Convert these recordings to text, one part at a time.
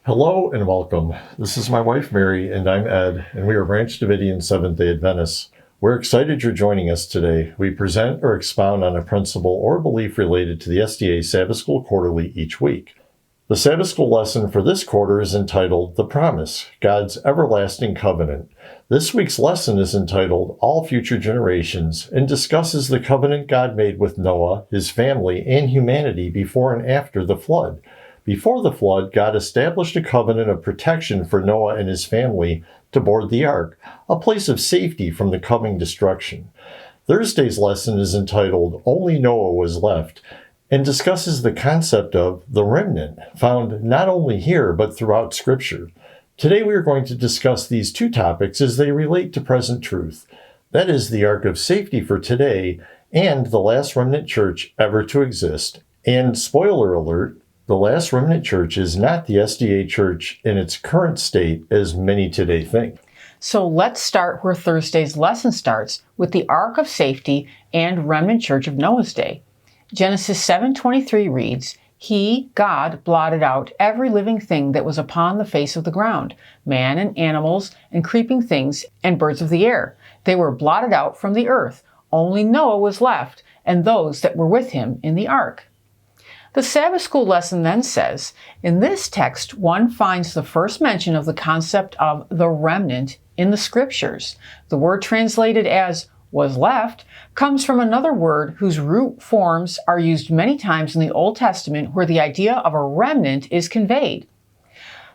Hello and welcome. This is my wife Mary and I'm Ed, and we are Branch Davidian Seventh-day Adventists. We're excited you're joining us today. We present or expound on a principle or belief related to the SDA Sabbath School Quarterly each week. The Sabbath School lesson for this quarter is entitled The Promise, God's Everlasting Covenant. This week's lesson is entitled All Future Generations and discusses the covenant God made with Noah, his family, and humanity before and after the flood. Before the flood, God established a covenant of protection for Noah and his family to board the ark, a place of safety from the coming destruction. Thursday's lesson is entitled Only Noah Was Left and discusses the concept of the remnant, found not only here but throughout Scripture. Today we are going to discuss these two topics as they relate to present truth. That is the ark of safety for today and the last remnant church ever to exist. And spoiler alert, the last remnant church is not the SDA church in its current state as many today think. So let's start where Thursday's lesson starts, with the Ark of Safety and remnant church of Noah's day. Genesis 7:23 reads, He, God, blotted out every living thing that was upon the face of the ground, man and animals and creeping things and birds of the air. They were blotted out from the earth. Only Noah was left, and those that were with him in the ark. The Sabbath School lesson then says, in this text, one finds the first mention of the concept of the remnant in the Scriptures. The word translated as was left comes from another word whose root forms are used many times in the Old Testament where the idea of a remnant is conveyed.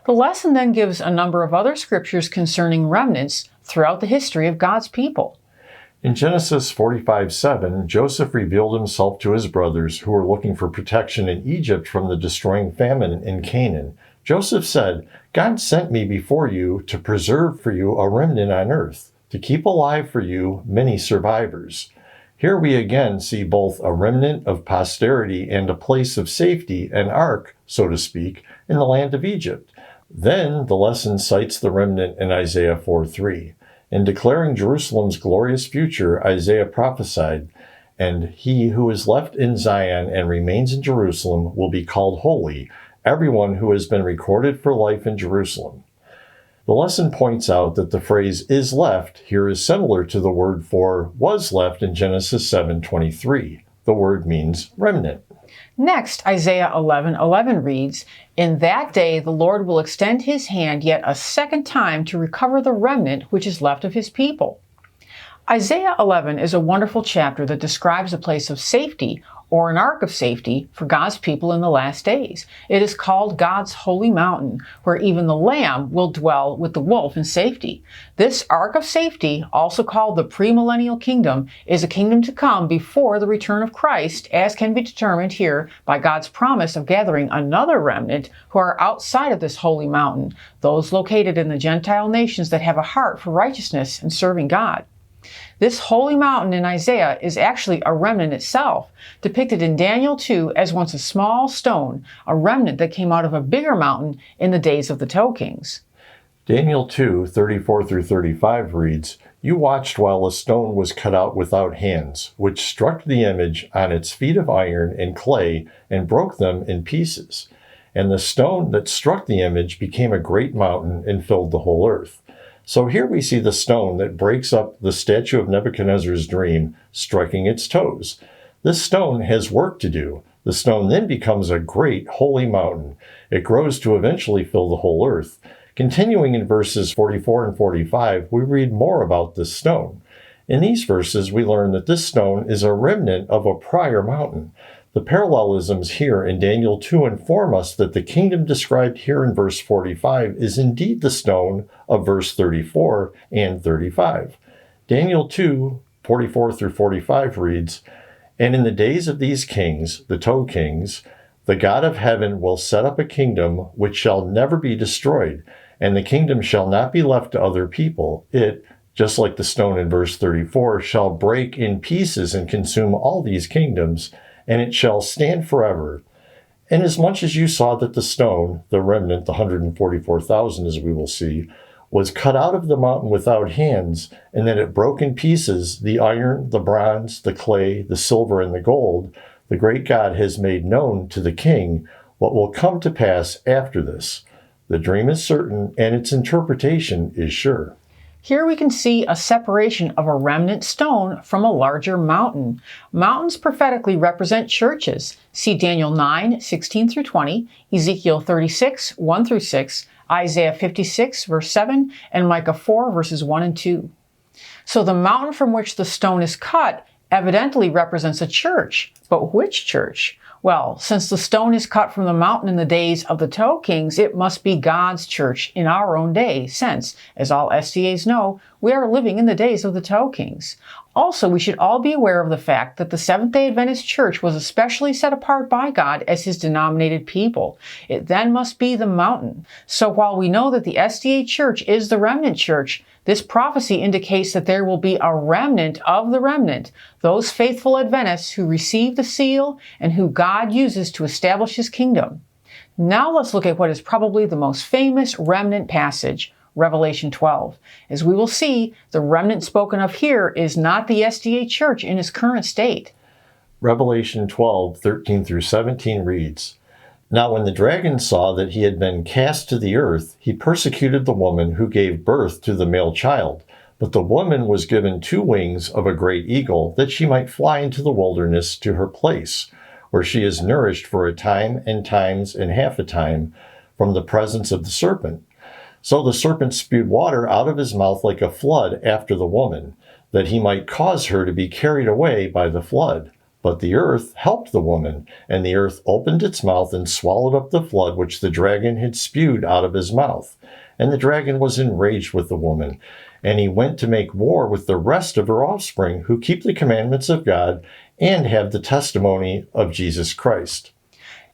The lesson then gives a number of other scriptures concerning remnants throughout the history of God's people. In Genesis 45:7, Joseph revealed himself to his brothers who were looking for protection in Egypt from the destroying famine in Canaan. Joseph said, God sent me before you to preserve for you a remnant on earth, to keep alive for you many survivors. Here we again see both a remnant of posterity and a place of safety, an ark, so to speak, in the land of Egypt. Then the lesson cites the remnant in Isaiah 4:3. In declaring Jerusalem's glorious future, Isaiah prophesied, and he who is left in Zion and remains in Jerusalem will be called holy, everyone who has been recorded for life in Jerusalem. The lesson points out that the phrase is left here is similar to the word for was left in Genesis 7:23. The word means remnant. Next, Isaiah 11:11 reads, In that day the Lord will extend his hand yet a second time to recover the remnant which is left of his people. Isaiah 11 is a wonderful chapter that describes a place of safety, or an ark of safety, for God's people in the last days. It is called God's holy mountain, where even the lamb will dwell with the wolf in safety. This ark of safety, also called the premillennial kingdom, is a kingdom to come before the return of Christ, as can be determined here by God's promise of gathering another remnant who are outside of this holy mountain, those located in the Gentile nations that have a heart for righteousness and serving God. This holy mountain in Isaiah is actually a remnant itself, depicted in Daniel 2 as once a small stone, a remnant that came out of a bigger mountain in the days of the Toe Kings. Daniel 2:34-35 reads, You watched while a stone was cut out without hands, which struck the image on its feet of iron and clay and broke them in pieces. And the stone that struck the image became a great mountain and filled the whole earth. So here we see the stone that breaks up the statue of Nebuchadnezzar's dream striking its toes. This stone has work to do. The stone then becomes a great holy mountain. It grows to eventually fill the whole earth. Continuing in verses 44 and 45, we read more about this stone. In these verses, we learn that this stone is a remnant of a prior mountain. The parallelisms here in Daniel 2 inform us that the kingdom described here in verse 45 is indeed the stone of verse 34 and 35. Daniel 2:44-45 reads, And in the days of these kings, the Toe Kings, the God of heaven will set up a kingdom which shall never be destroyed, and the kingdom shall not be left to other people. It, just like the stone in verse 34, shall break in pieces and consume all these kingdoms, and it shall stand forever. Inasmuch as you saw that the stone, the remnant, the 144,000 as we will see, was cut out of the mountain without hands, and that it broke in pieces the iron, the bronze, the clay, the silver, and the gold, the great God has made known to the king what will come to pass after this. The dream is certain, and its interpretation is sure. Here we can see a separation of a remnant stone from a larger mountain. Mountains prophetically represent churches. See Daniel 9, 16 through 20, Ezekiel 36, 1 through 6, Isaiah 56, verse 7, and Micah 4, verses 1 and 2. So the mountain from which the stone is cut evidently represents a church. But which church? Well, since the stone is cut from the mountain in the days of the Toe Kings, it must be God's church in our own day, since, as all SDAs know, we are living in the days of the Toe Kings. Also, we should all be aware of the fact that the Seventh-day Adventist Church was especially set apart by God as His denominated people. It then must be the mountain. So while we know that the SDA Church is the remnant church, this prophecy indicates that there will be a remnant of the remnant, those faithful Adventists who receive the seal and who God uses to establish His kingdom. Now let's look at what is probably the most famous remnant passage, Revelation 12. As we will see, the remnant spoken of here is not the SDA Church in its current state. Revelation 12, 13 through 17 reads, Now when the dragon saw that he had been cast to the earth, he persecuted the woman who gave birth to the male child. But the woman was given 2 wings of a great eagle, that she might fly into the wilderness to her place, where she is nourished for a time and times and half a time from the presence of the serpent. So the serpent spewed water out of his mouth like a flood after the woman, that he might cause her to be carried away by the flood. But the earth helped the woman, and the earth opened its mouth and swallowed up the flood which the dragon had spewed out of his mouth. And the dragon was enraged with the woman, and he went to make war with the rest of her offspring, who keep the commandments of God and have the testimony of Jesus Christ.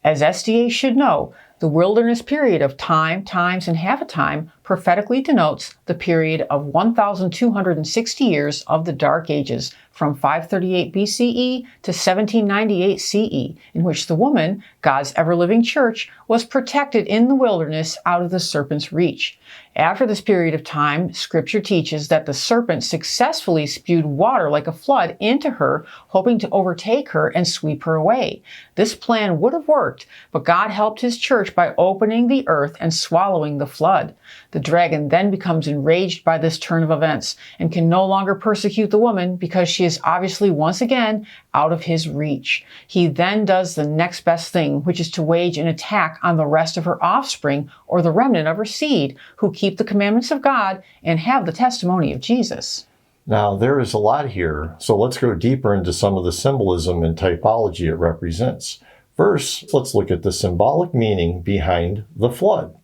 As SDA should know, the wilderness period of time, times, and half a time prophetically denotes the period of 1,260 years of the Dark Ages, from 538 BCE to 1798 CE, in which the woman, God's ever-living church, was protected in the wilderness out of the serpent's reach. After this period of time, Scripture teaches that the serpent successfully spewed water like a flood into her, hoping to overtake her and sweep her away. This plan would have worked, but God helped His church by opening the earth and swallowing the flood. The dragon then becomes enraged by this turn of events and can no longer persecute the woman because she is obviously once again out of his reach. He then does the next best thing, which is to wage an attack on the rest of her offspring, or the remnant of her seed, who keep the commandments of God and have the testimony of Jesus. Now, there is a lot here, so let's go deeper into some of the symbolism and typology it represents. First, let's look at the symbolic meaning behind the flood.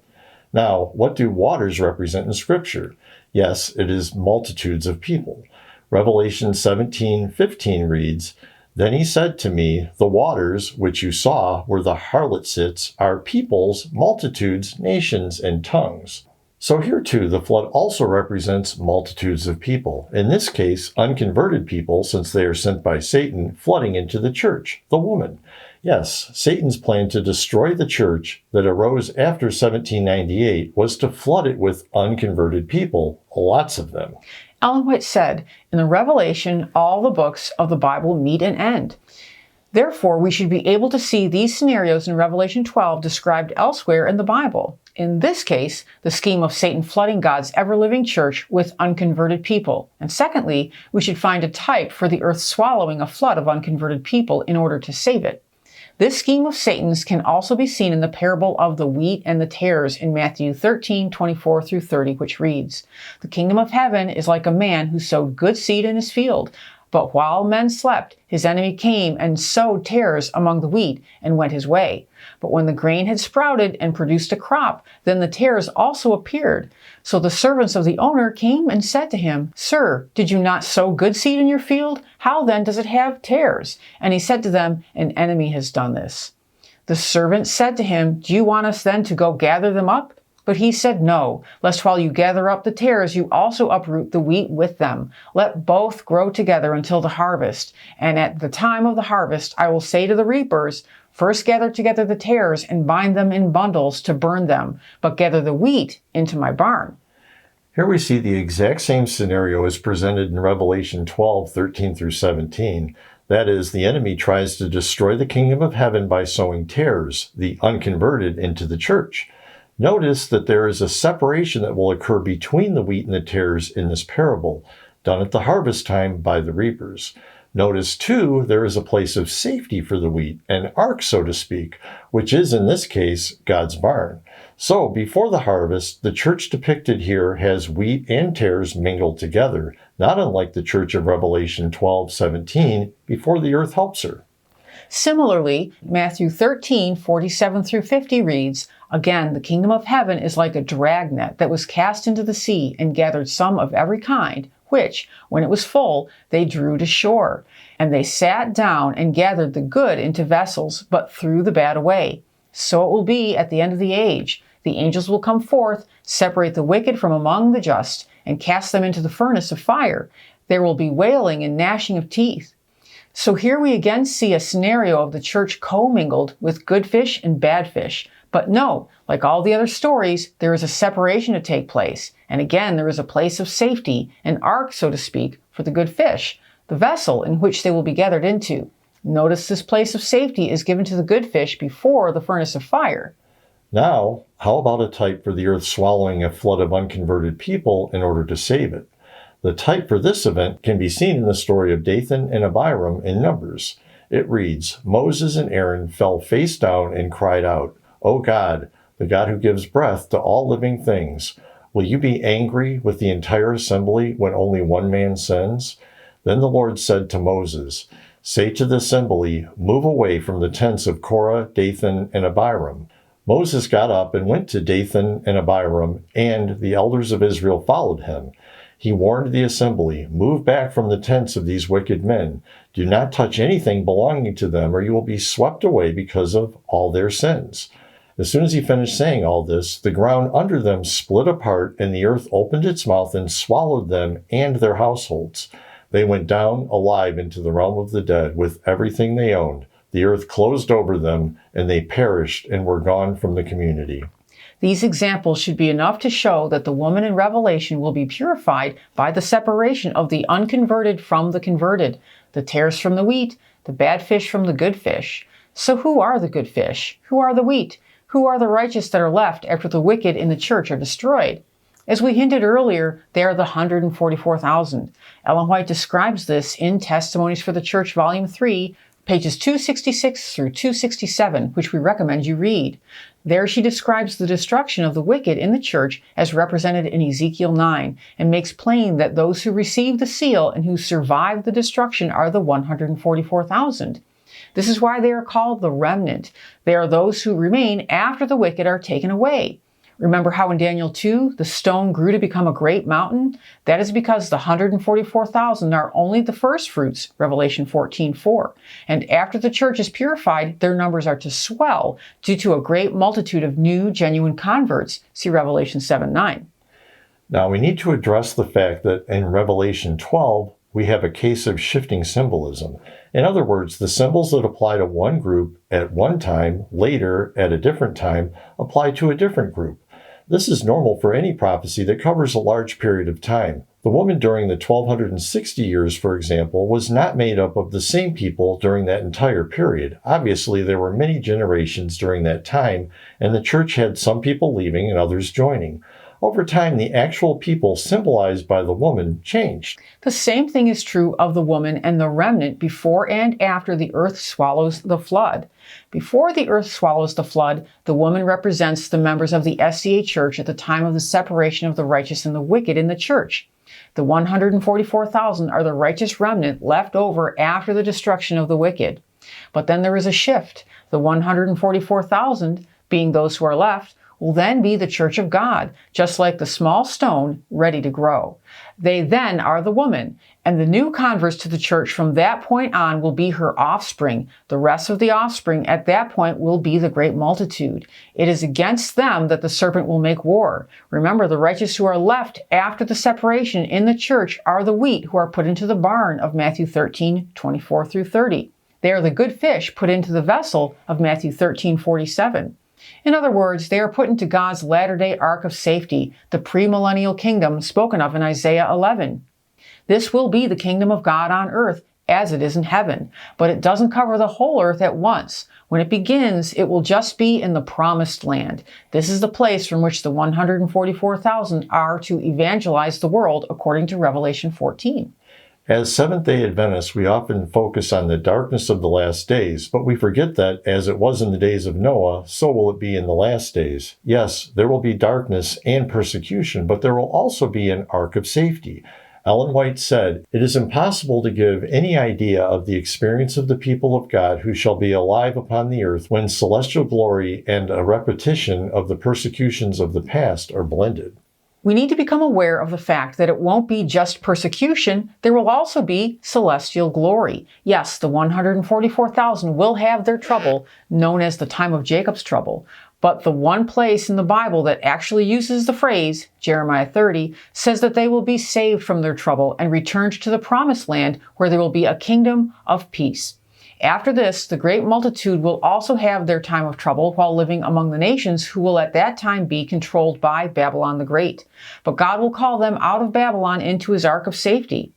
Now, what do waters represent in Scripture? Yes, it is multitudes of people. Revelation 17:15 reads, Then he said to me, The waters which you saw where the harlot sits are peoples, multitudes, nations, and tongues. So here too, the flood also represents multitudes of people. In this case, unconverted people, since they are sent by Satan, flooding into the church, the woman. Yes, Satan's plan to destroy the church that arose after 1798 was to flood it with unconverted people, lots of them. Ellen White said, in the Revelation, all the books of the Bible meet and end. Therefore, we should be able to see these scenarios in Revelation 12 described elsewhere in the Bible. In this case, the scheme of Satan flooding God's ever-living church with unconverted people. And secondly, we should find a type for the earth swallowing a flood of unconverted people in order to save it. This scheme of Satan's can also be seen in the parable of the wheat and the tares in Matthew 13:24 through 30, which reads, The kingdom of heaven is like a man who sowed good seed in his field. But while men slept, his enemy came and sowed tares among the wheat and went his way. But when the grain had sprouted and produced a crop, then the tares also appeared. So the servants of the owner came and said to him, Sir, did you not sow good seed in your field? How then does it have tares? And he said to them, An enemy has done this. The servant said to him, Do you want us then to go gather them up? But he said, No, lest while you gather up the tares, you also uproot the wheat with them. Let both grow together until the harvest. And at the time of the harvest, I will say to the reapers, First gather together the tares and bind them in bundles to burn them, but gather the wheat into my barn. Here we see the exact same scenario as presented in Revelation 12:13 through 17. That is, the enemy tries to destroy the kingdom of heaven by sowing tares, the unconverted, into the church. Notice that there is a separation that will occur between the wheat and the tares in this parable, done at the harvest time by the reapers. Notice, too, there is a place of safety for the wheat, an ark, so to speak, which is, in this case, God's barn. So, before the harvest, the church depicted here has wheat and tares mingled together, not unlike the church of Revelation 12:17, before the earth helps her. Similarly, Matthew 13:47-50 reads, "Again, the kingdom of heaven is like a dragnet that was cast into the sea and gathered some of every kind, which, when it was full, they drew to shore. And they sat down and gathered the good into vessels, but threw the bad away. So it will be at the end of the age. The angels will come forth, separate the wicked from among the just, and cast them into the furnace of fire. There will be wailing and gnashing of teeth." So here we again see a scenario of the church commingled with good fish and bad fish. But no, like all the other stories, there is a separation to take place. And again, there is a place of safety, an ark, so to speak, for the good fish, the vessel in which they will be gathered into. Notice this place of safety is given to the good fish before the furnace of fire. Now, how about a type for the earth swallowing a flood of unconverted people in order to save it? The type for this event can be seen in the story of Dathan and Abiram in Numbers. It reads, "Moses and Aaron fell face down and cried out, 'O God, the God who gives breath to all living things, will you be angry with the entire assembly when only one man sins?' Then the Lord said to Moses, 'Say to the assembly, move away from the tents of Korah, Dathan, and Abiram.' Moses got up and went to Dathan and Abiram, and the elders of Israel followed him. He warned the assembly, 'Move back from the tents of these wicked men. Do not touch anything belonging to them, or you will be swept away because of all their sins.' As soon as he finished saying all this, the ground under them split apart, and the earth opened its mouth and swallowed them and their households. They went down alive into the realm of the dead with everything they owned. The earth closed over them, and they perished and were gone from the community." These examples should be enough to show that the woman in Revelation will be purified by the separation of the unconverted from the converted, the tares from the wheat, the bad fish from the good fish. So who are the good fish? Who are the wheat? Who are the righteous that are left after the wicked in the church are destroyed? As we hinted earlier, they are the 144,000. Ellen White describes this in Testimonies for the Church, Volume 3, pages 266 through 267, which we recommend you read. There she describes the destruction of the wicked in the church as represented in Ezekiel 9, and makes plain that those who received the seal and who survived the destruction are the 144,000. This is why they are called the remnant. They are those who remain after the wicked are taken away. Remember how in Daniel 2, the stone grew to become a great mountain? That is because the 144,000 are only the first fruits, Revelation 14:4. And after the church is purified, their numbers are to swell due to a great multitude of new, genuine converts, see Revelation 7:9. Now, we need to address the fact that in Revelation 12, we have a case of shifting symbolism. In other words, the symbols that apply to one group at one time, later, at a different time, apply to a different group. This is normal for any prophecy that covers a large period of time. The woman during the 1260 years, for example, was not made up of the same people during that entire period. Obviously, there were many generations during that time, and the church had some people leaving and others joining. Over time, the actual people symbolized by the woman changed. The same thing is true of the woman and the remnant before and after the earth swallows the flood. Before the earth swallows the flood, the woman represents the members of the SDA church at the time of the separation of the righteous and the wicked in the church. The 144,000 are the righteous remnant left over after the destruction of the wicked. But then there is a shift. The 144,000, being those who are left, will then be the church of God, just like the small stone ready to grow. They then are the woman, and the new converts to the church from that point on will be her offspring. The rest of the offspring at that point will be the great multitude. It is against them that the serpent will make war. Remember, the righteous who are left after the separation in the church are the wheat who are put into the barn of Matthew 13:24 through 30. They are the good fish put into the vessel of Matthew 13:47. In other words, they are put into God's latter-day ark of safety, the premillennial kingdom spoken of in Isaiah 11. This will be the kingdom of God on earth as it is in heaven, but it doesn't cover the whole earth at once. When it begins, it will just be in the promised land. This is the place from which the 144,000 are to evangelize the world, according to Revelation 14. As Seventh-day Adventists, we often focus on the darkness of the last days, but we forget that, as it was in the days of Noah, so will it be in the last days. Yes, there will be darkness and persecution, but there will also be an ark of safety. Ellen White said, "It is impossible to give any idea of the experience of the people of God who shall be alive upon the earth when celestial glory and a repetition of the persecutions of the past are blended." We need to become aware of the fact that it won't be just persecution, there will also be celestial glory. Yes, the 144,000 will have their trouble, known as the time of Jacob's trouble. But the one place in the Bible that actually uses the phrase, Jeremiah 30, says that they will be saved from their trouble and returned to the promised land where there will be a kingdom of peace. After this, the great multitude will also have their time of trouble while living among the nations who will at that time be controlled by Babylon the Great. But God will call them out of Babylon into his ark of safety.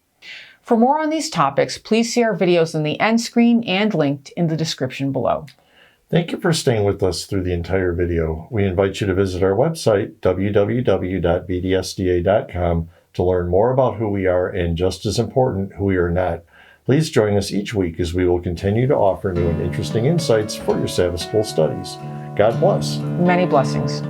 For more on these topics, please see our videos in the end screen and linked in the description below. Thank you for staying with us through the entire video. We invite you to visit our website, www.bdsda.com, to learn more about who we are and, just as important, who we are not. Please join us each week as we will continue to offer new and interesting insights for your Sabbath School studies. God bless. Many blessings.